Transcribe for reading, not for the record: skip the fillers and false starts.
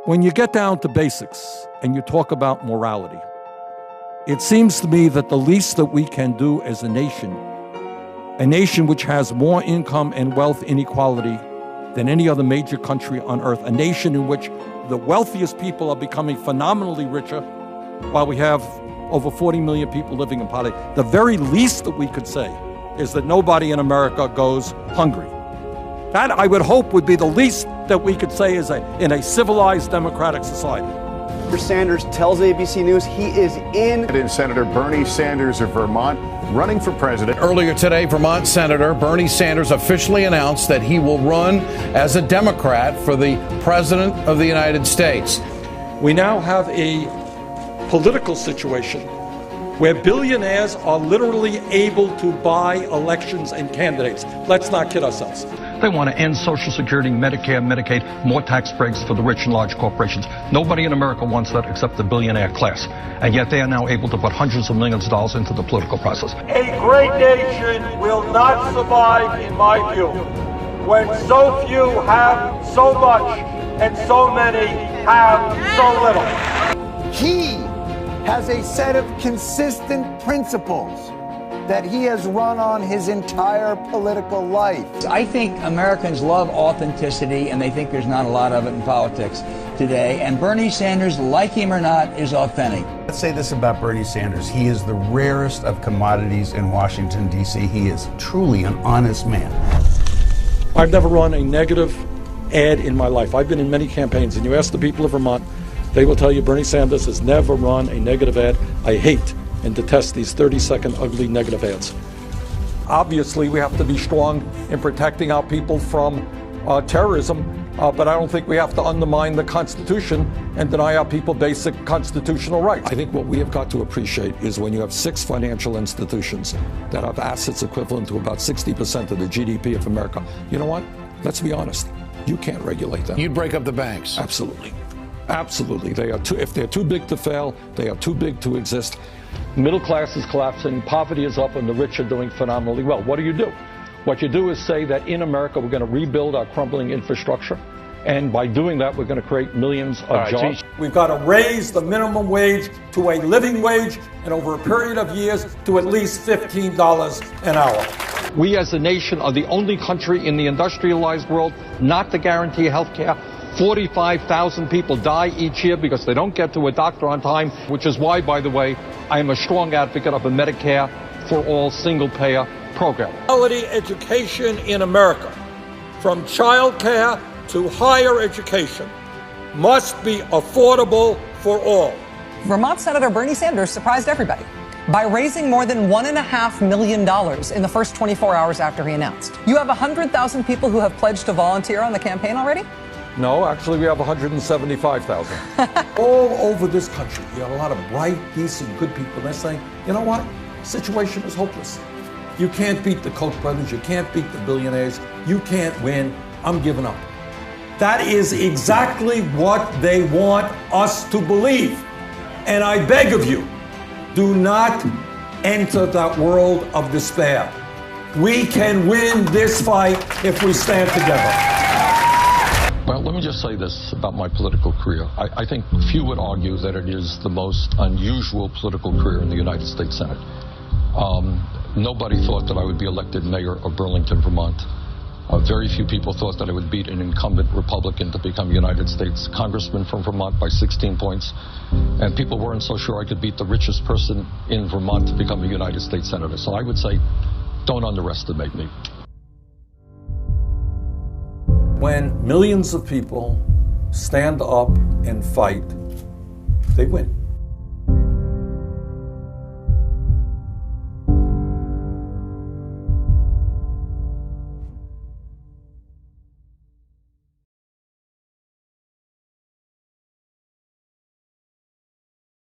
When you get down to basics and you talk about morality, it seems to me that the least that we can do as a nation which has more income and wealth inequality than any other major country on earth, a nation in which the wealthiest people are becoming phenomenally richer while we have over 40 million people living in poverty, the very least that we could say is that nobody in America goes hungry. That, I would hope, would be the least that we could say in a civilized democratic society. Senator Sanders tells ABC News he is in. Senator Bernie Sanders of Vermont running for president. Earlier today, Vermont Senator Bernie Sanders officially announced that he will run as a Democrat for the President of the United States. We now have a political situation where billionaires are literally able to buy elections and candidates. Let's not kid ourselves. They want to end Social Security, Medicare, Medicaid, more tax breaks for the rich and large corporations. Nobody in America wants that except the billionaire class. And yet they are now able to put hundreds of millions of dollars into the political process. A great nation will not survive, in my view, when so few have so much and so many have so little. He has a set of consistent principles that he has run on his entire political life. I think Americans love authenticity, and they think there's not a lot of it in politics today. And Bernie Sanders, like him or not, is authentic. Let's say this about Bernie Sanders. He is the rarest of commodities in Washington, D.C. He is truly an honest man. I've never run a negative ad in my life. I've been in many campaigns, and you ask the people of Vermont, they will tell you Bernie Sanders has never run a negative ad. I hate and detest these 30-second ugly negative ads. Obviously, we have to be strong in protecting our people from terrorism, but I don't think we have to undermine the Constitution and deny our people basic constitutional rights. I think what we have got to appreciate is when you have 6 financial institutions that have assets equivalent to about 60% of the GDP of America, you know what? Let's be honest. You can't regulate them. You'd break up the banks. Absolutely. Absolutely. They are if they're too big to fail, they are too big to exist. Middle class is collapsing, poverty is up, and the rich are doing phenomenally well. What do? What you do is say that in America we're going to rebuild our crumbling infrastructure, and by doing that we're going to create millions of jobs. We've got to raise the minimum wage to a living wage, and over a period of years to at least $15 an hour. We as a nation are the only country in the industrialized world not to guarantee health care. 45,000 people die each year because they don't get to a doctor on time, which is why, by the way, I am a strong advocate of a Medicare for all single-payer program. Quality education in America, from child care to higher education, must be affordable for all. Vermont Senator Bernie Sanders surprised everybody by raising more than $1.5 million in the first 24 hours after he announced. You have 100,000 people who have pledged to volunteer on the campaign already? No, actually we have 175,000. All over this country, you have a lot of bright, decent, good people. They're saying, you know what? The situation is hopeless. You can't beat the Koch brothers. You can't beat the billionaires. You can't win. I'm giving up. That is exactly what they want us to believe. And I beg of you, do not enter that world of despair. We can win this fight if we stand together. Well, let me just say this about my political career. I think few would argue that it is the most unusual political career in the United States Senate. Nobody thought that I would be elected mayor of Burlington, Vermont. Very few people thought that I would beat an incumbent Republican to become United States Congressman from Vermont by 16 points. And people weren't so sure I could beat the richest person in Vermont to become a United States Senator. So I would say, don't underestimate me. When millions of people stand up and fight, they win.